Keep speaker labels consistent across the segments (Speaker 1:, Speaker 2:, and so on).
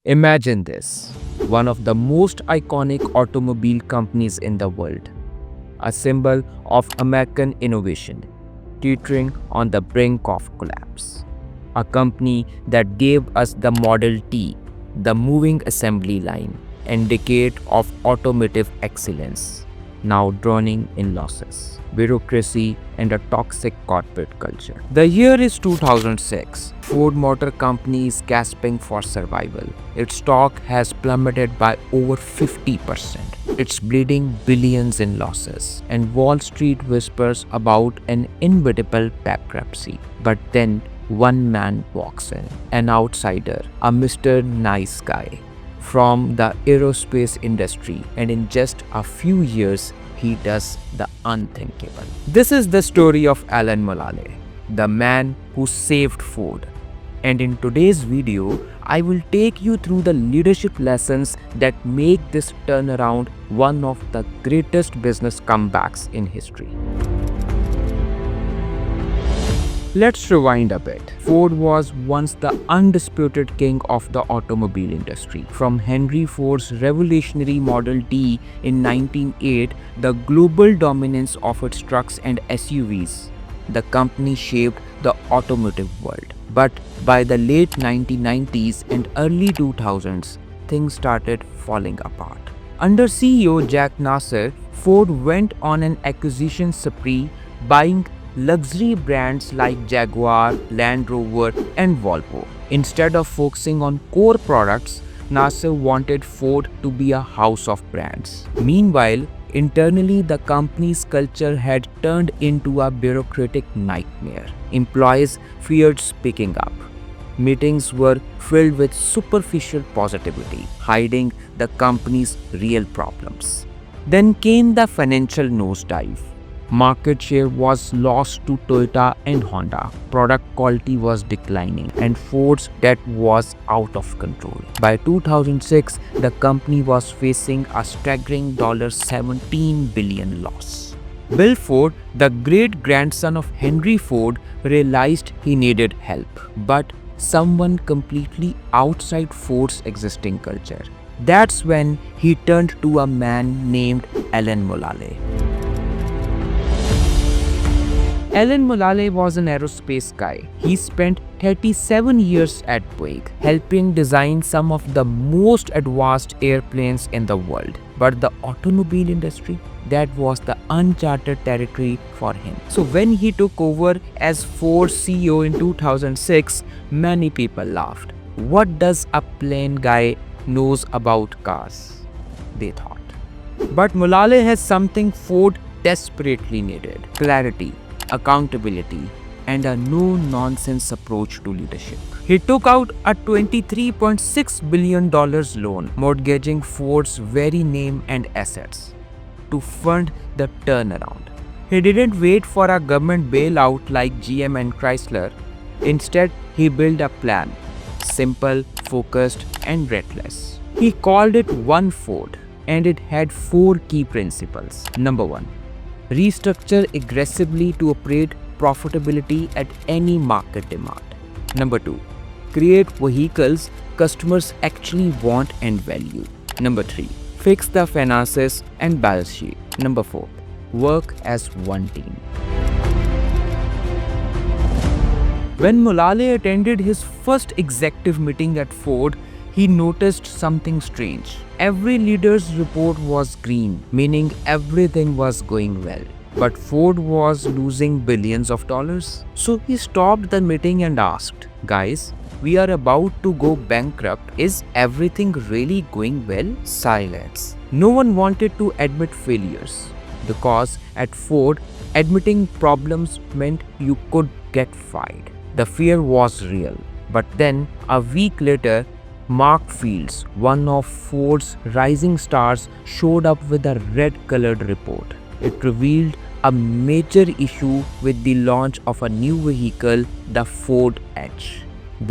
Speaker 1: Imagine this, one of the most iconic automobile companies in the world, a symbol of American innovation, teetering on the brink of collapse. A company that gave us the Model T, the moving assembly line, and decade of automotive excellence, now drowning in losses, bureaucracy, and a toxic corporate culture. The year is 2006. Ford Motor Company is gasping for survival. Its stock has plummeted by over 50%. It's bleeding billions in losses, and Wall Street whispers about an inevitable bankruptcy. But then one man walks in, an outsider, a Mr. Nice Guy from the aerospace industry, and in just a few years, he does the unthinkable. This is the story of Alan Mulally, the man who saved Ford. And in today's video, I will take you through the leadership lessons that make this turnaround one of the greatest business comebacks in history. Let's rewind a bit. Ford was once the undisputed king of the automobile industry. From Henry Ford's revolutionary Model T in 1908, the global dominance of its trucks and SUVs, the company shaped the automotive world. But by the late 1990s and early 2000s, things started falling apart. Under CEO Jack Nasser, Ford went on an acquisition spree, buying luxury brands like Jaguar, Land Rover, and Volvo. Instead of focusing on core products, Nasser wanted Ford to be a house of brands. Meanwhile, internally, the company's culture had turned into a bureaucratic nightmare. Employees feared speaking up. Meetings were filled with superficial positivity, hiding the company's real problems. Then came the financial nosedive. Market share was lost to Toyota and Honda. Product quality was declining, and Ford's debt was out of control. By 2006, the company was facing a staggering $17 billion loss. Bill Ford, the great grandson of Henry Ford, realized he needed help, but someone completely outside Ford's existing culture. That's when he turned to a man named Alan Mulally. Alan Mulally was an aerospace guy. He spent 37 years at Boeing, helping design some of the most advanced airplanes in the world. But the automobile industry, that was the uncharted territory for him. So when he took over as Ford CEO in 2006, many people laughed. What does a plain guy knows about cars? They thought. But Mulally has something Ford desperately needed: clarity, accountability, and a no-nonsense approach to leadership. He took out a $23.6 billion loan, mortgaging Ford's very name and assets to fund the turnaround. He didn't wait for a government bailout like GM and Chrysler. Instead, he built a plan, simple, focused, and relentless. He called it One Ford, and it had 4 key principles. Number 1. Restructure aggressively to operate profitability at any market demand. Number 2. Create vehicles customers actually want and value. Number 3. Fix the finances and balance sheet. Number 4. Work as one team. When Mulally attended his first executive meeting at Ford, he noticed something strange. Every leader's report was green, meaning everything was going well. But Ford was losing billions of dollars. So he stopped the meeting and asked, "Guys, we are about to go bankrupt. Is everything really going well?" Silence. No one wanted to admit failures, because at Ford, admitting problems meant you could get fired. The fear was real. But then, a week later, Mark Fields, one of Ford's rising stars, showed up with a red-colored report. It revealed a major issue with the launch of a new vehicle, the Ford Edge.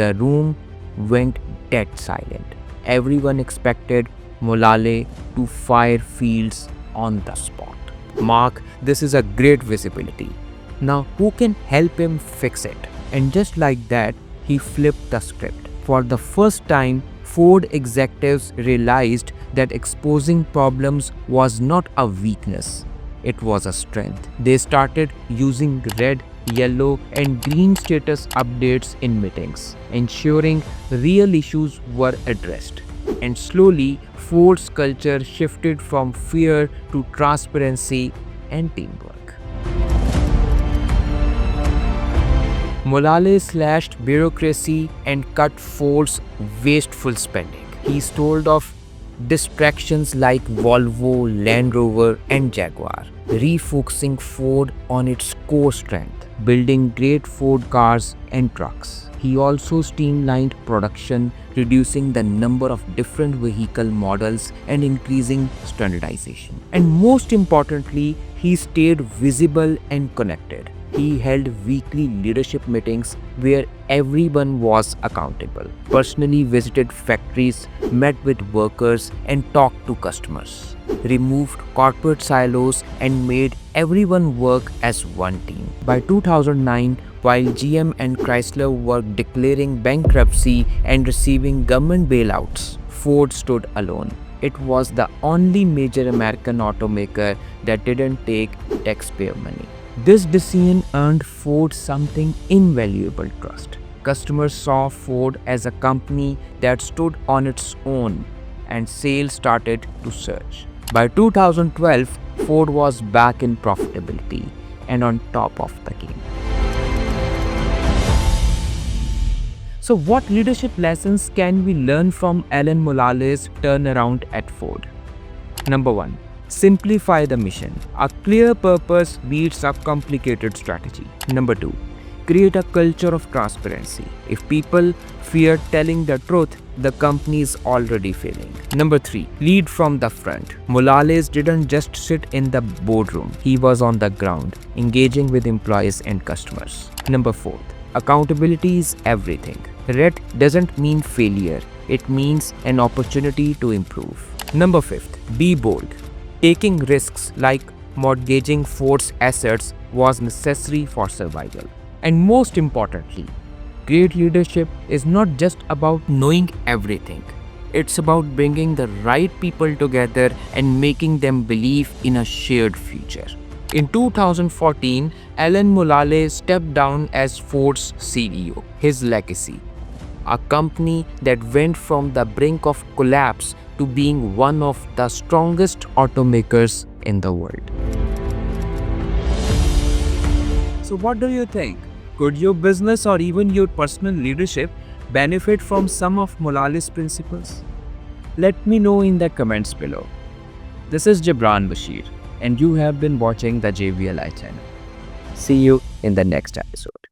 Speaker 1: The room went dead silent. Everyone expected Mulally to fire Fields on the spot. "Mark, this is a great visibility. Now who can help him fix it?" And just like that, he flipped the script. For the first time, Ford executives realized that exposing problems was not a weakness, it was a strength. They started using red, yellow, and green status updates in meetings, ensuring real issues were addressed. And slowly, Ford's culture shifted from fear to transparency and teamwork. Mulally slashed bureaucracy and cut Ford's wasteful spending. He stalled off distractions like Volvo, Land Rover, and Jaguar, refocusing Ford on its core strength, building great Ford cars and trucks. He also streamlined production, reducing the number of different vehicle models and increasing standardization. And most importantly, he stayed visible and connected. He held weekly leadership meetings where everyone was accountable, personally visited factories, met with workers, and talked to customers, removed corporate silos, and made everyone work as one team. By 2009, while GM and Chrysler were declaring bankruptcy and receiving government bailouts, Ford stood alone. It was the only major American automaker that didn't take taxpayer money. This decision earned Ford something invaluable: trust. Customers saw Ford as a company that stood on its own, and sales started to surge. By 2012, Ford was back in profitability and on top of the game. So, what leadership lessons can we learn from Alan Mulally's turnaround at Ford? Number 1. Simplify the mission. A clear purpose beats a complicated strategy. Number 2. Create a culture of transparency. If people fear telling the truth, the company is already failing. Number 3. Lead from the front. Mulally didn't just sit in the boardroom. He was on the ground, engaging with employees and customers. Number 4. Accountability is everything. Red doesn't mean failure. It means an opportunity to improve. Number 5. Be bold. Taking risks like mortgaging Ford's assets was necessary for survival. And most importantly, great leadership is not just about knowing everything. It's about bringing the right people together and making them believe in a shared future. In 2014, Alan Mulally stepped down as Ford's CEO. His legacy: a company that went from the brink of collapse to being one of the strongest automakers in the world. So what do you think? Could your business or even your personal leadership benefit from some of Mulally's principles? Let me know in the comments below. This is Gibran Bashir, and you have been watching the JVLI channel. See you in the next episode.